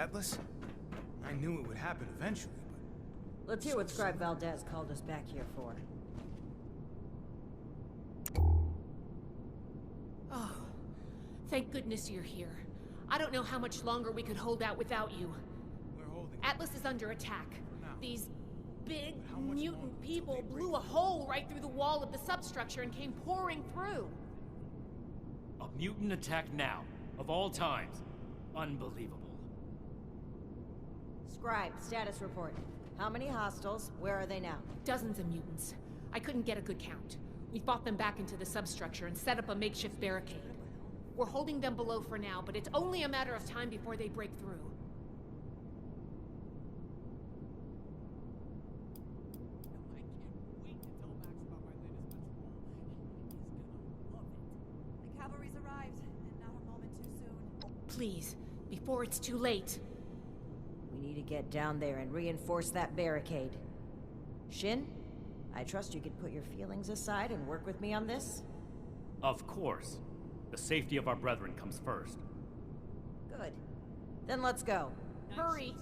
Atlas? I knew it would happen eventually, but... Let's hear what Scribe Valdez called us back here for. Oh, thank goodness you're here. I don't know how much longer we could hold out without you. We're holding... Atlas is under attack. These big mutant people break blew a hole right through the wall of the substructure and came pouring through. A mutant attack now, of all times. Unbelievable. Scribe, status report. How many hostiles? Where are they now? Dozens of mutants. I couldn't get a good count. We fought them back into the substructure and set up a makeshift barricade. We're holding them below for now, but it's only a matter of time before they break through. The cavalry's arrived, and not a moment too soon. Please, before it's too late. We need to get down there and reinforce that barricade. Shin, I trust you can put your feelings aside and work with me on this? Of course. The safety of our brethren comes first. Good. Then let's go. Hurry!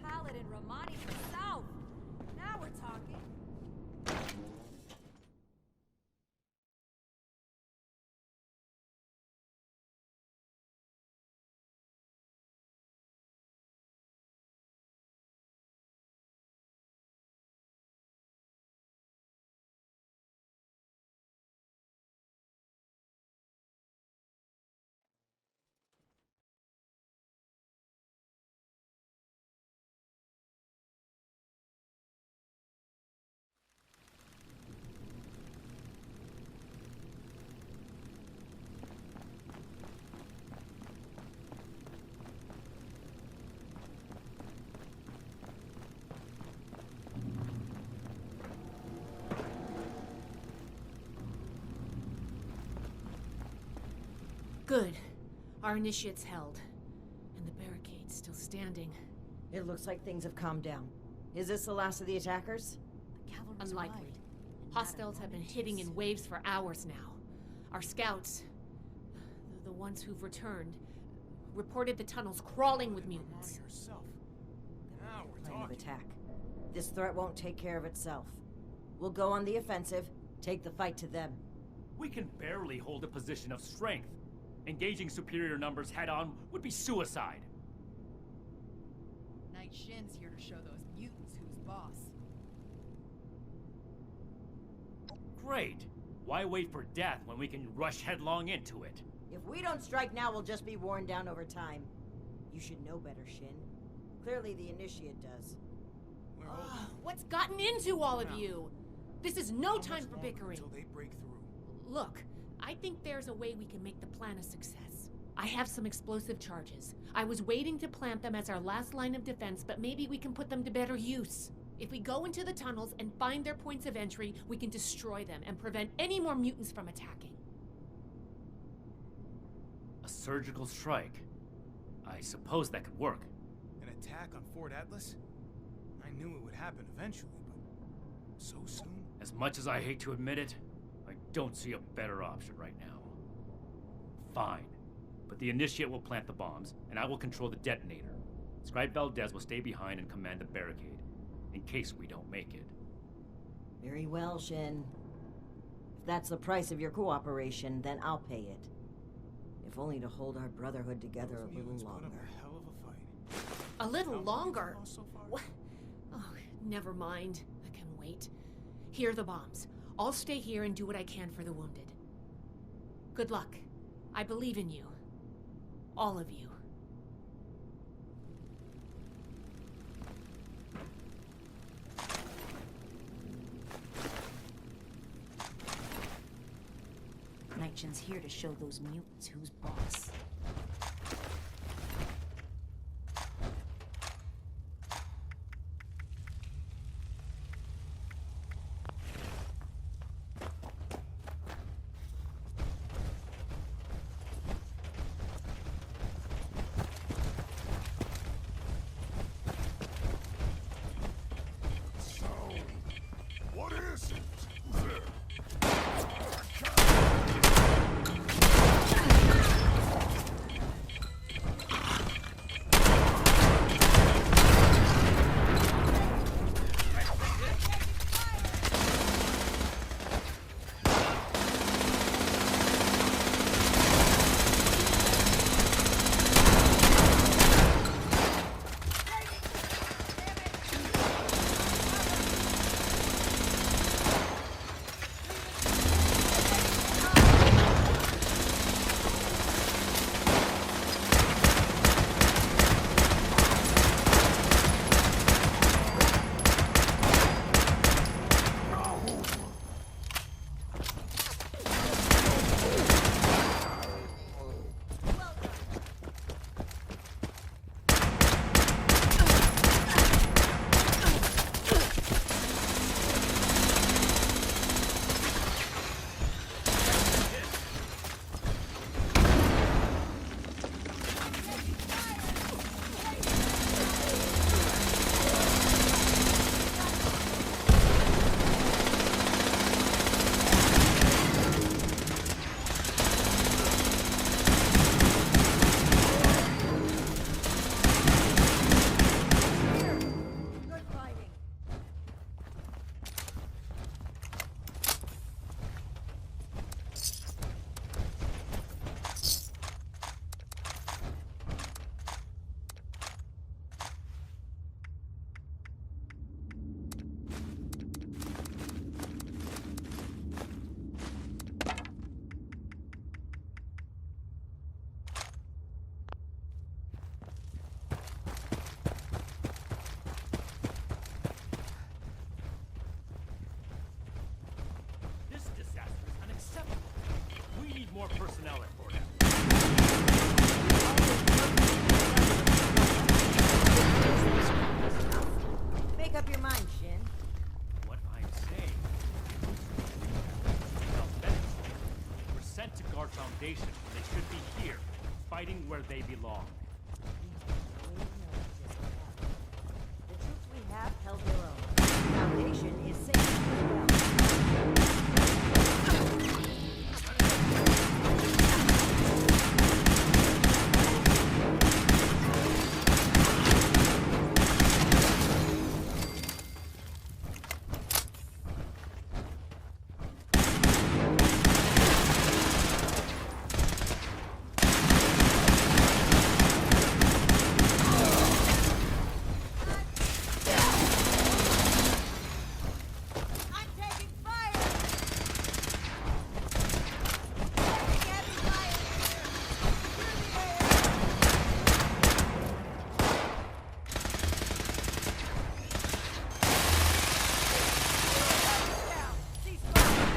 Paladin Romani to the south. Now we're talking. Good. Our initiate's held. And the barricade's still standing. It looks like things have calmed down. Is this the last of the attackers? The cavalry's Unlikely. arrived. Hostiles have been hitting in waves for hours now. Our scouts, the ones who've returned, reported the tunnels crawling with mutants. Yourself. Now we're Plan of talking. attack. This threat won't take care of itself. We'll go on the offensive, take the fight to them. We can barely hold a position of strength. Engaging superior numbers head-on would be suicide. Knight Shin's here to show those mutants who's boss. Great. Why wait for death when we can rush headlong into it? If we don't strike now, we'll just be worn down over time. You should know better, Shin. Clearly the Initiate does. We're holding. What's gotten into all of you? This is no How time much for longer bickering. Until they break through. Look, I think there's a way we can make the plan a success. I have some explosive charges. I was waiting to plant them as our last line of defense, but maybe we can put them to better use. If we go into the tunnels and find their points of entry, we can destroy them and prevent any more mutants from attacking. A surgical strike. I suppose that could work. An attack on Fort Atlas? I knew it would happen eventually, but so soon? As much as I hate to admit it, I don't see a better option right now. Fine. But the Initiate will plant the bombs, and I will control the detonator. Scribe Valdez will stay behind and command the barricade, in case we don't make it. Very well, Shin. If that's the price of your cooperation, then I'll pay it. If only to hold our brotherhood together a little Mutants put up longer. a hell of a fight. A little How long longer? have we lost so far? What? Oh, never mind. I can wait. Here are the bombs. I'll stay here and do what I can for the wounded. Good luck. I believe in you. All of you. Nightshin's here to show those mutants who's boss. more personnel at Fort. Make up your mind, Shin. What I'm saying. Well, we're sent to guard Foundation when they should be here, fighting where they belong. The troops we have held their own. The Foundation is safe as well. I'm taking fire! Taking heavy fire! Through the air! Cease fire!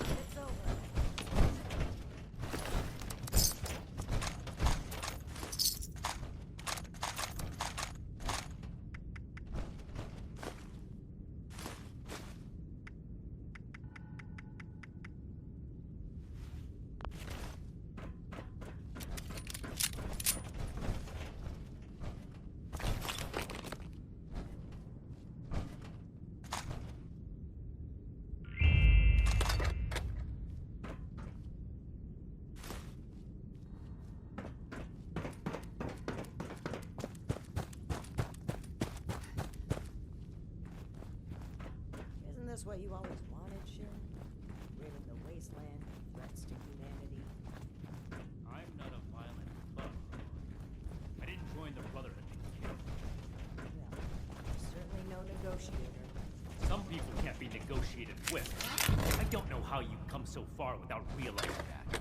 It's over. Isn't this what you always wanted, Shin? Rid of the wasteland, threats to humanity. I'm not a violent thug. I didn't join the Brotherhood to kill. Well, you're certainly no negotiator. Some people can't be negotiated with. I don't know how you come so far without realizing that.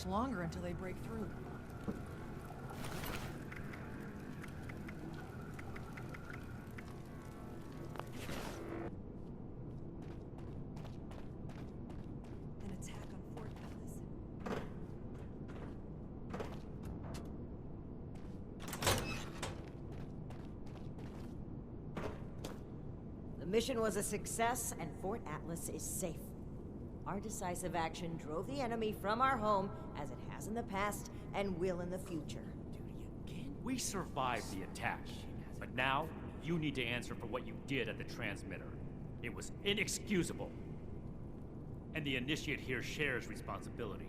much longer until they break through. An attack on Fort Atlas. The mission was a success, and Fort Atlas is safe. Our decisive action drove the enemy from our home, as it has in the past, and will in the future. We survived the attack, but now you need to answer for what you did at the transmitter. It was inexcusable. And the Initiate here shares responsibility.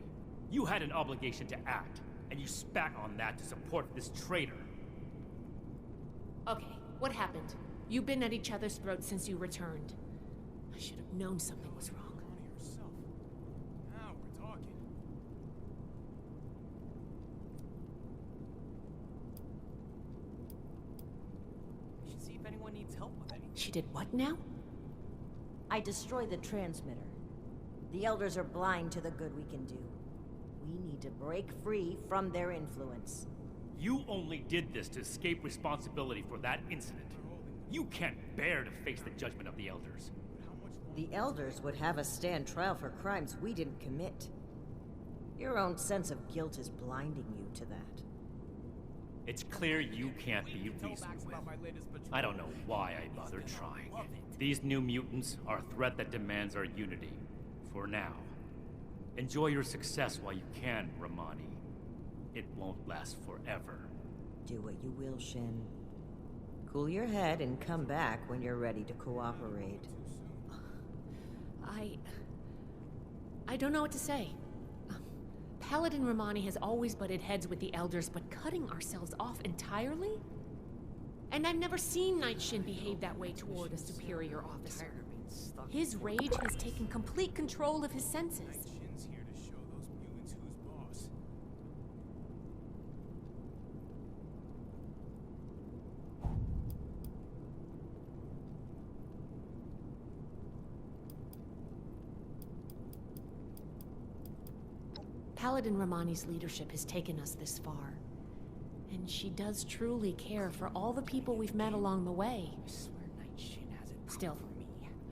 You had an obligation to act, and you spat on that to support this traitor. Okay, what happened? You've been at each other's throats since you returned. I should have known something was wrong. Connie herself. Now we're talking. We should see if anyone needs help with anything. She did what now? I destroyed the transmitter. The Elders are blind to the good we can do. We need to break free from their influence. You only did this to escape responsibility for that incident. You can't bear to face the judgment of the Elders. The Elders would have us stand trial for crimes we didn't commit. Your own sense of guilt is blinding you to that. It's clear you can't be reasoned with. I don't know why I bothered trying. These new mutants are a threat that demands our unity. For now. Enjoy your success while you can, Romani. It won't last forever. Do what you will, Shin. Cool your head and come back when you're ready to cooperate. I don't know what to say. Paladin Romani has always butted heads with the Elders, but cutting ourselves off entirely? And I've never seen Night Shin behave that way toward a superior officer. His rage has taken complete control of his senses. Shin's here to show those mutants who's boss. Paladin Romani's leadership has taken us this far. And she does truly care for all the people we've met along the way. Still,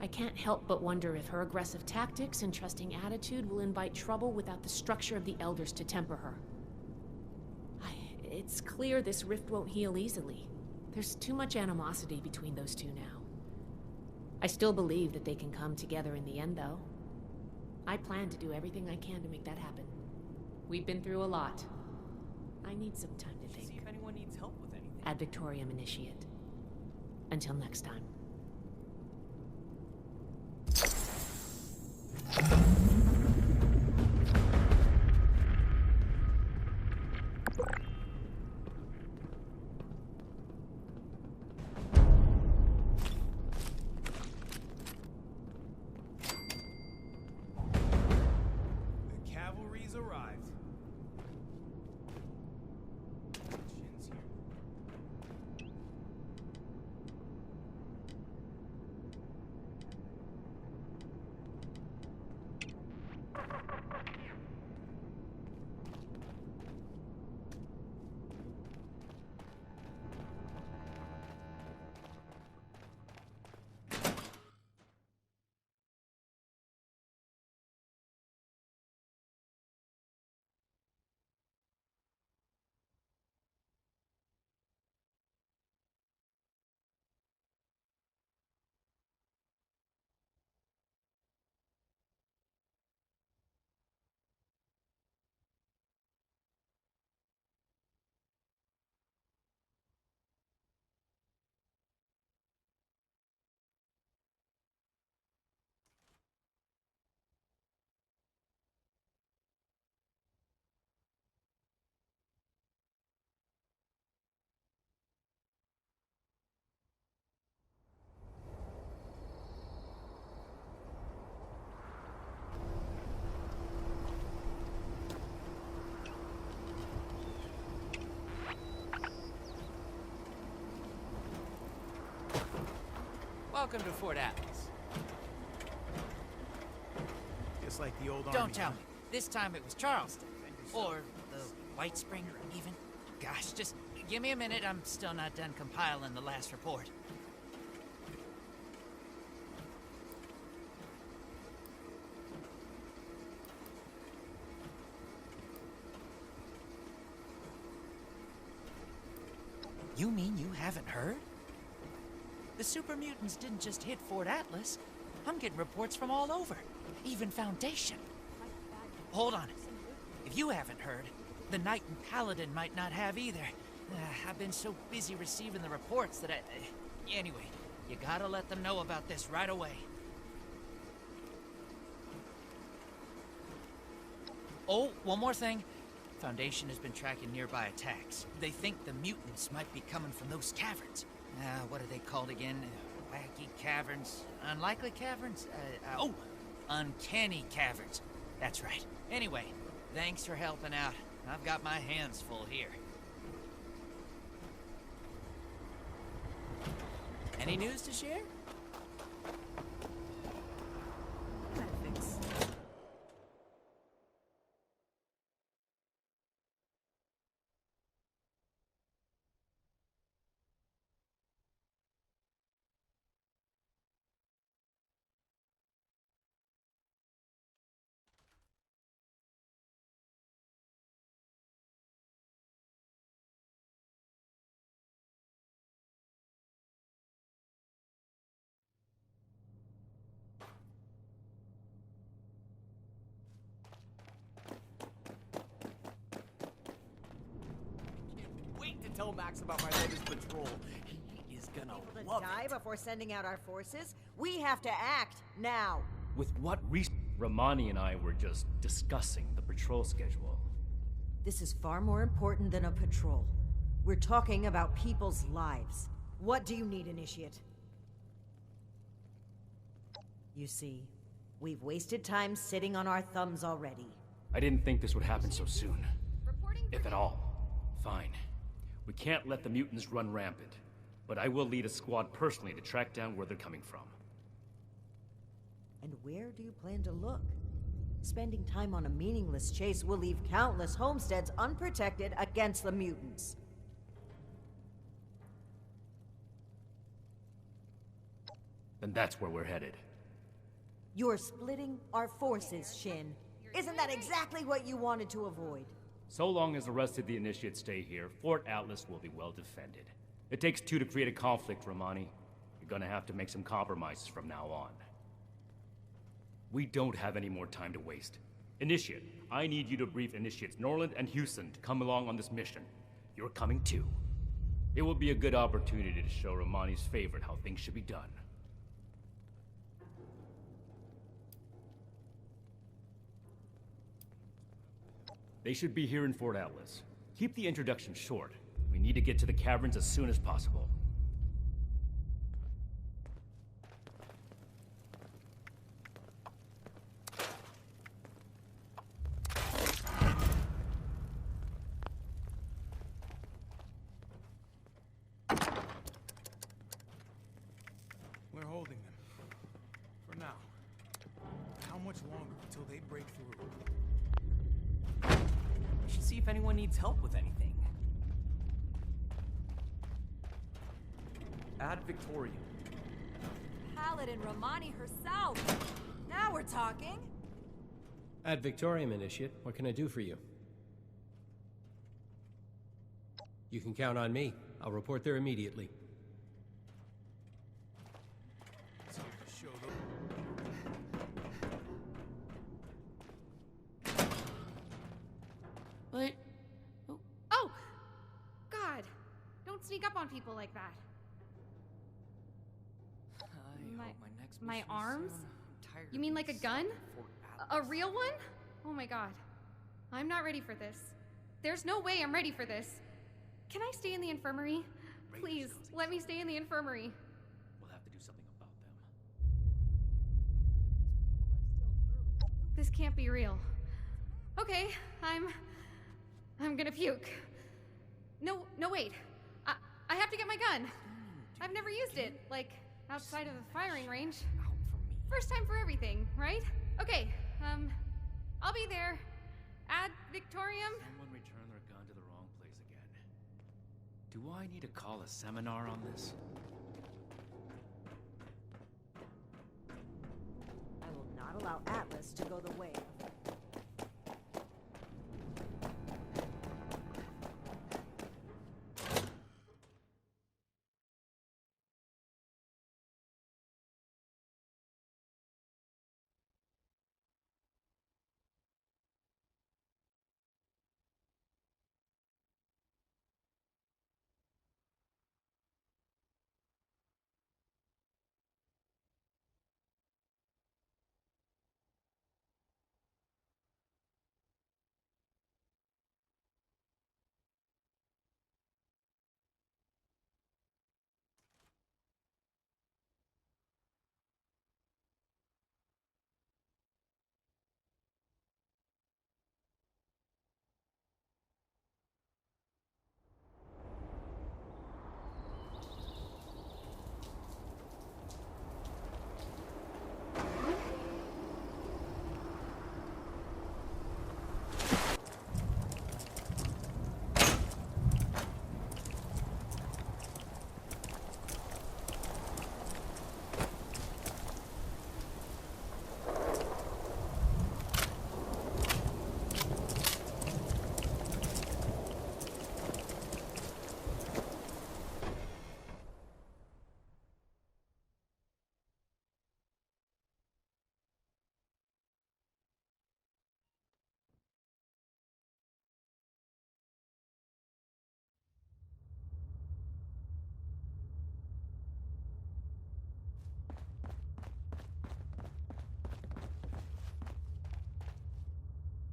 I can't help but wonder if her aggressive tactics and trusting attitude will invite trouble without the structure of the Elders to temper her. It's clear this rift won't heal easily. There's too much animosity between those two now. I still believe that they can come together in the end, though. I plan to do everything I can to make that happen. We've been through a lot. I need some time to think. See if anyone needs help with anything. Ad Victoriam Initiate. Until next time. The cavalry's arrived. Shin's here. Welcome to Fort Atlas. Just like the old army. Don't tell me. This time it was Charleston. Or the White Spring, even. Gosh, just give me a minute. I'm still not done compiling the last report. You mean you haven't heard? The super mutants didn't just hit Fort Atlas. I'm getting reports from all over, even Foundation. Hold on. If you haven't heard, the Knight and Paladin might not have either. I've been so busy receiving the reports that Anyway, you gotta let them know about this right away. Oh, one more thing. Foundation has been tracking nearby attacks. They think the mutants might be coming from those caverns. What are they called again? Wacky caverns? Unlikely caverns? Uncanny caverns. That's right. Anyway, thanks for helping out. I've got my hands full here. Any news to share? Thanks. Wait to tell Max about my latest patrol. He is gonna People to love die it. before sending out our forces? We have to act now. With what reason? Romani and I were just discussing the patrol schedule. This is far more important than a patrol. We're talking about people's lives. What do you need, Initiate? You see, we've wasted time sitting on our thumbs already. I didn't think this would happen so soon. If at all. Fine. We can't let the mutants run rampant. But I will lead a squad personally to track down where they're coming from. And where do you plan to look? Spending time on a meaningless chase will leave countless homesteads unprotected against the mutants. Then that's where we're headed. You're splitting our forces, Shin. Isn't that exactly what you wanted to avoid? So long as the rest of the Initiates stay here, Fort Atlas will be well defended. It takes two to create a conflict, Romani. You're gonna have to make some compromises from now on. We don't have any more time to waste. Initiate, I need you to brief Initiates Norland and Houston to come along on this mission. You're coming too. It will be a good opportunity to show Romani's favorite how things should be done. They should be here in Fort Atlas. Keep the introduction short. We need to get to the caverns as soon as possible. We're holding them. For now. How much longer until they break through? We should see if anyone needs help with anything. Add Victoria. Paladin Romani herself. Now we're talking. Ad Victoriam, Initiate. What can I do for you? You can count on me. I'll report there immediately. So to show them. What? Oh! God! Don't sneak up on people like that. My arms? You mean like a gun? A real one? Oh my god. I'm not ready for this. There's no way I'm ready for this. Can I stay in the infirmary? Please, let me stay in the infirmary. We'll have to do something about them. This can't be real. Okay, I'm gonna puke. No, wait. I have to get my gun. I've never used it, like, outside of the firing range. First time for everything, right? Okay, I'll be there Ad Victorium? Someone returned their gun to the wrong place again. Do I need to call a seminar on this? I will not allow Atlas to go the way of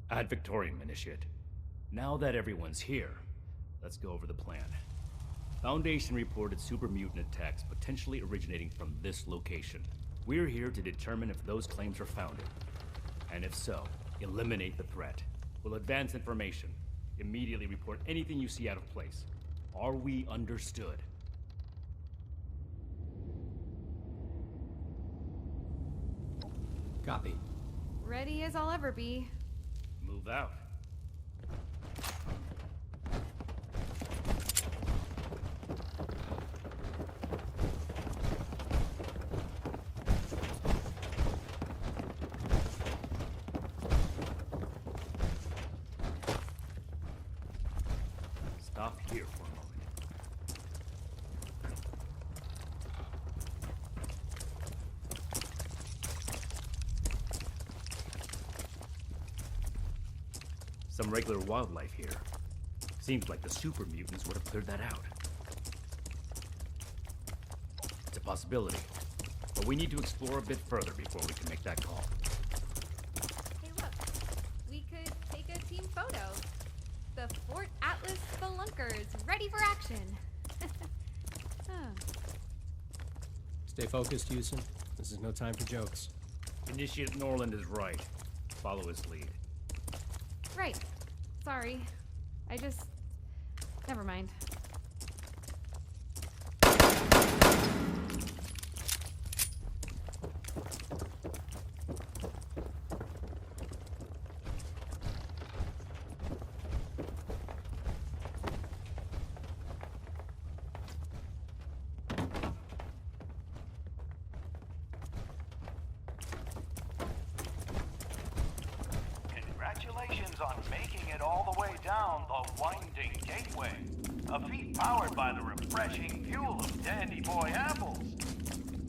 Ad Victorium, Initiate. Now that everyone's here, let's go over the plan. Foundation reported super mutant attacks potentially originating from this location. We're here to determine if those claims are founded. And if so, eliminate the threat. We'll advance information. Immediately report anything you see out of place. Are we understood? Copy. Ready as I'll ever be. Move out. Stop here for a moment. Some regular wildlife here. Seems like the super mutants would have cleared that out. It's a possibility, but we need to explore a bit further before we can make that call. Hey, look. We could take a team photo. The Fort Atlas Spelunkers, ready for action. Oh. Stay focused, Houston. This is no time for jokes. Initiate Norland is right. Follow his lead. Right. Sorry. Never mind. Congratulations on making it all the way down the winding gateway. A feat powered by the refreshing fuel of Dandy Boy apples.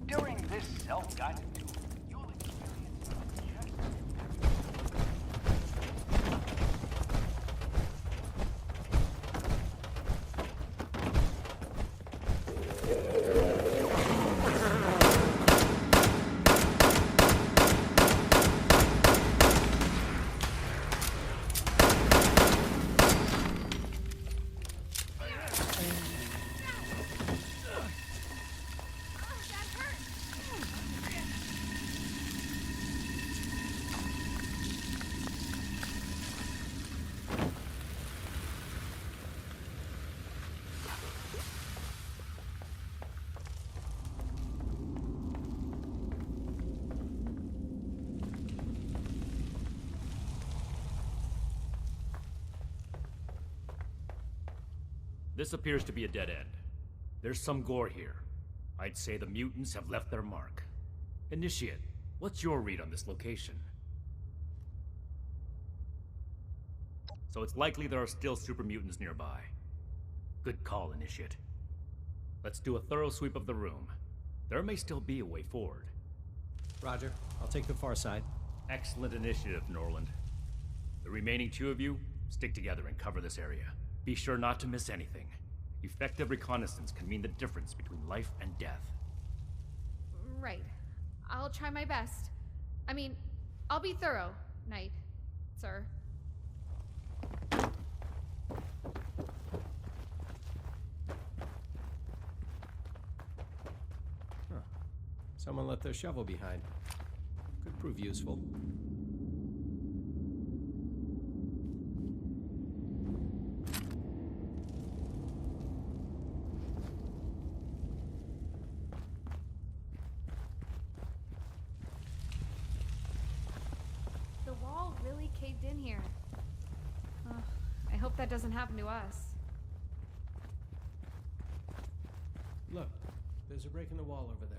During this self-guided tour, you'll experience This appears to be a dead end. There's some gore here. I'd say the mutants have left their mark. Initiate, what's your read on this location? So it's likely there are still super mutants nearby. Good call, Initiate. Let's do a thorough sweep of the room. There may still be a way forward. Roger. I'll take the far side. Excellent initiative, Norland. The remaining two of you, stick together and cover this area. Be sure not to miss anything. Effective reconnaissance can mean the difference between life and death. Right. I'll try my best. I mean, I'll be thorough, Knight, sir. Someone left their shovel behind. Could prove useful. The wall really caved in here. I hope that doesn't happen to us. Look, there's a break in the wall over there.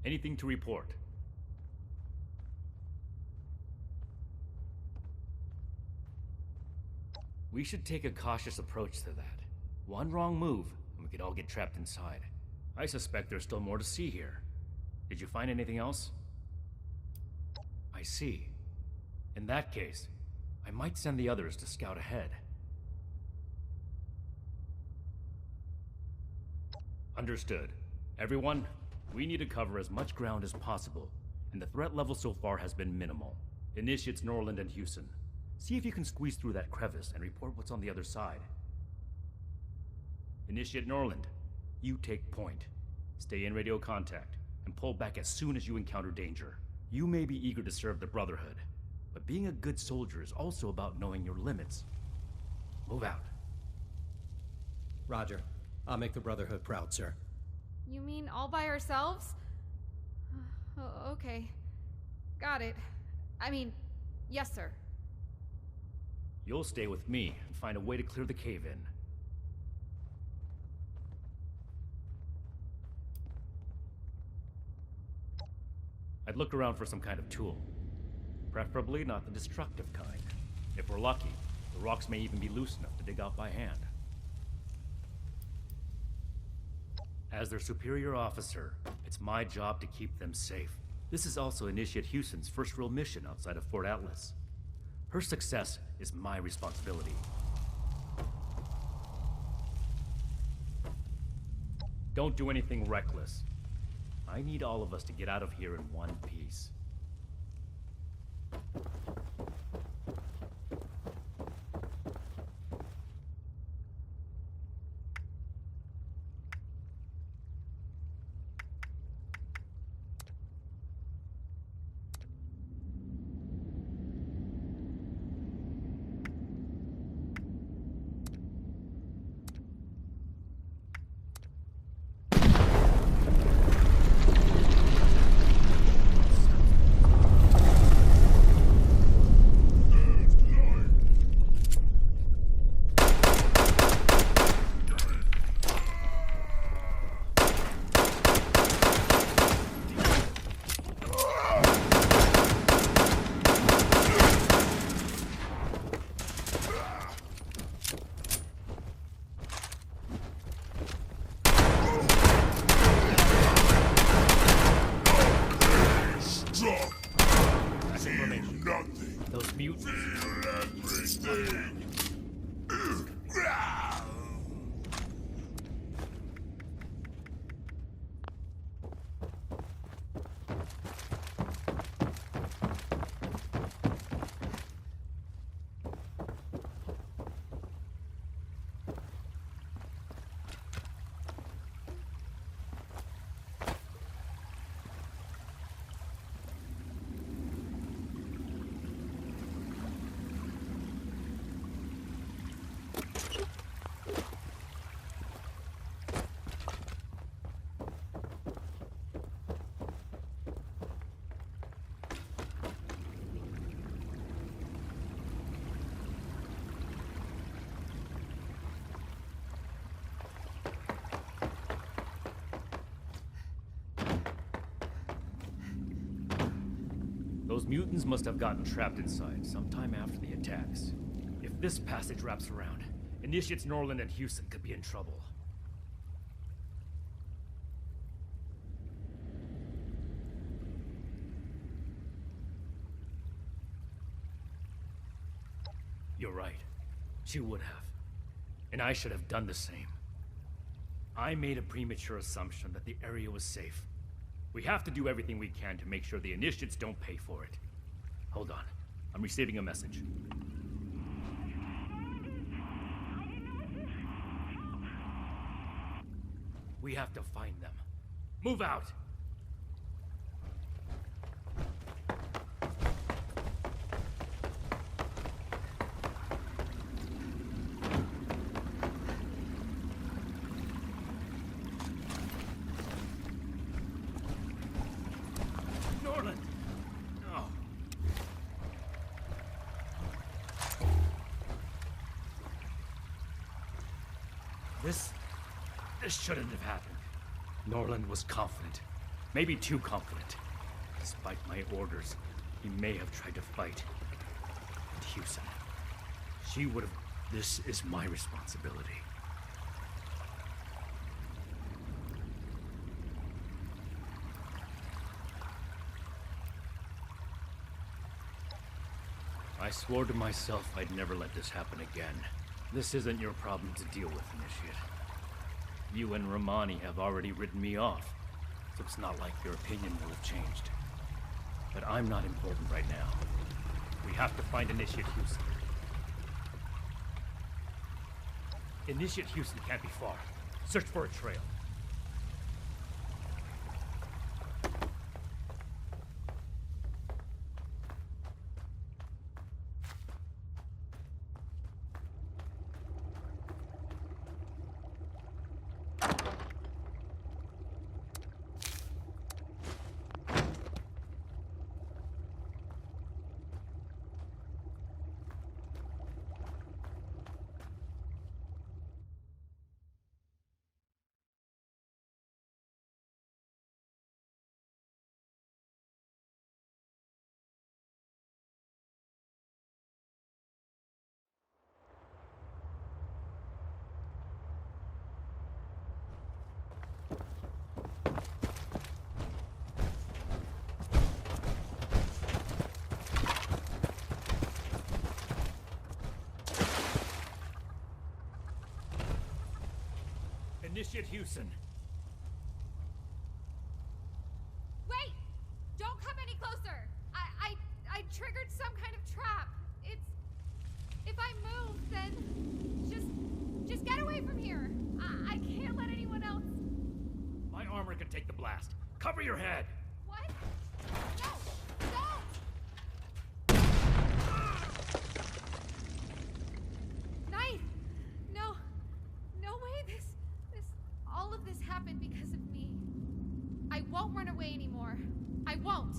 Anything to report? We should take a cautious approach to that. One wrong move, and we could all get trapped inside. I suspect there's still more to see here. Did you find anything else? I see. In that case, I might send the others to scout ahead. Understood. Everyone, we need to cover as much ground as possible, and the threat level so far has been minimal. Initiates Norland and Houston. See if you can squeeze through that crevice and report what's on the other side. Initiate Norland, you take point. Stay in radio contact, and pull back as soon as you encounter danger. You may be eager to serve the Brotherhood, but being a good soldier is also about knowing your limits. Move out. Roger. I'll make the Brotherhood proud, sir. You mean all by ourselves? Okay. Got it. I mean, yes, sir. You'll stay with me and find a way to clear the cave-in. I'd look around for some kind of tool. Preferably not the destructive kind. If we're lucky, the rocks may even be loose enough to dig out by hand. As their superior officer, it's my job to keep them safe. This is also Initiate Houston's first real mission outside of Fort Atlas. Her success is my responsibility. Don't do anything reckless. I need all of us to get out of here in one piece. Those mutants must have gotten trapped inside sometime after the attacks. If this passage wraps around, Initiates Norland and Houston could be in trouble. You're right. She would have. And I should have done the same. I made a premature assumption that the area was safe. We have to do everything we can to make sure the Initiates don't pay for it. Hold on. I'm receiving a message. We have to find them. Move out! Norland! No. This shouldn't have happened. Norland was confident. Maybe too confident. Despite my orders, he may have tried to fight. And Houston. She would have... This is my responsibility. I swore to myself I'd never let this happen again. This isn't your problem to deal with, Initiate. You and Romani have already written me off, so it's not like your opinion will have changed. But I'm not important right now. We have to find Initiate Houston. Initiate Houston can't be far. Search for a trail. Initiate Houston. Wait! Don't come any closer! I triggered some kind of trap. If I move, then just get away from here. I can't let anyone else. My armor can take the blast. Cover your head! What? No! Don't! Knight! No way all of this happened because of me. I won't run away anymore. I won't.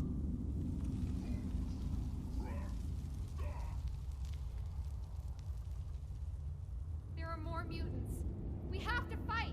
There are more mutants. We have to fight.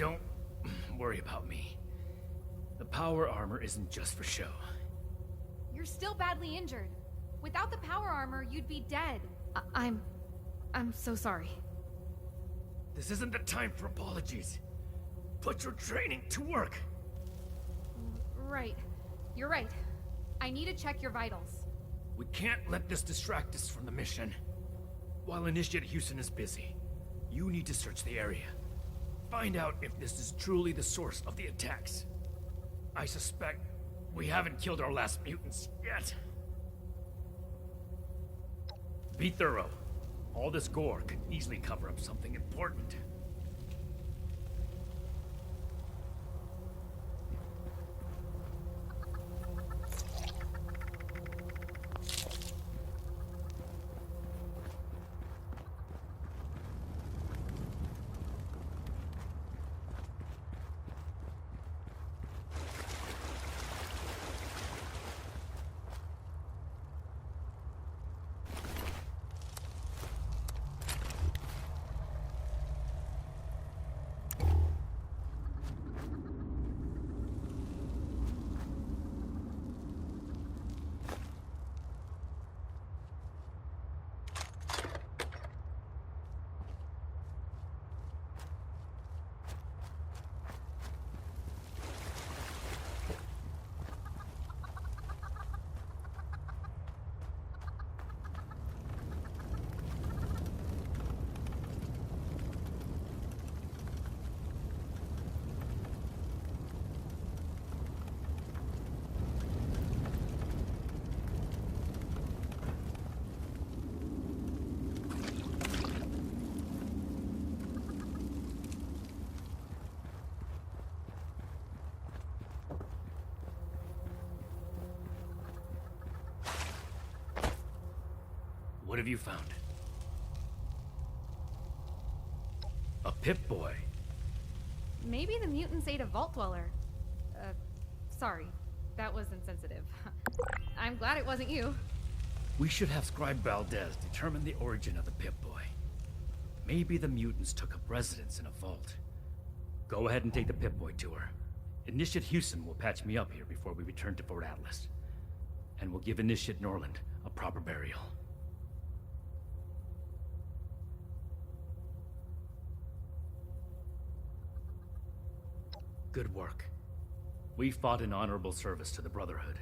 don't worry about me. The power armor isn't just for show. You're still badly injured. Without the power armor, you'd be dead. I'm so sorry. This isn't the time for apologies. Put your training to work. Right. You're right. I need to check your vitals. We can't let this distract us from the mission. While Initiate Houston is busy, you need to search the area. Find out if this is truly the source of the attacks. I suspect we haven't killed our last mutants yet. Be thorough. All this gore could easily cover up something important. What have you found? A Pip-Boy. Maybe the mutants ate a Vault Dweller. Sorry. That was insensitive. I'm glad it wasn't you. We should have Scribe Valdez determine the origin of the Pip-Boy. Maybe the mutants took up residence in a vault. Go ahead and take the Pip-Boy tour. Initiate Houston will patch me up here before we return to Fort Atlas. And we'll give Initiate Norland a proper burial. Good work. We fought in honorable service to the Brotherhood.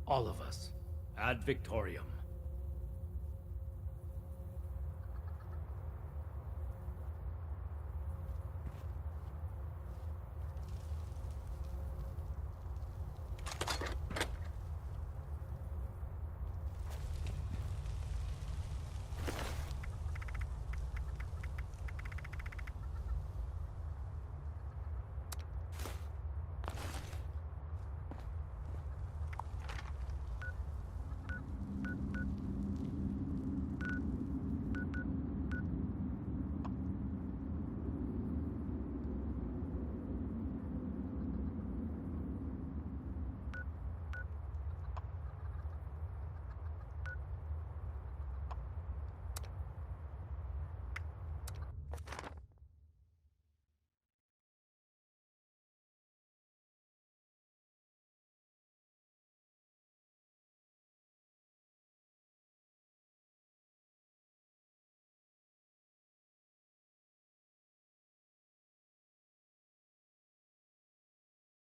All of us. Ad Victoriam.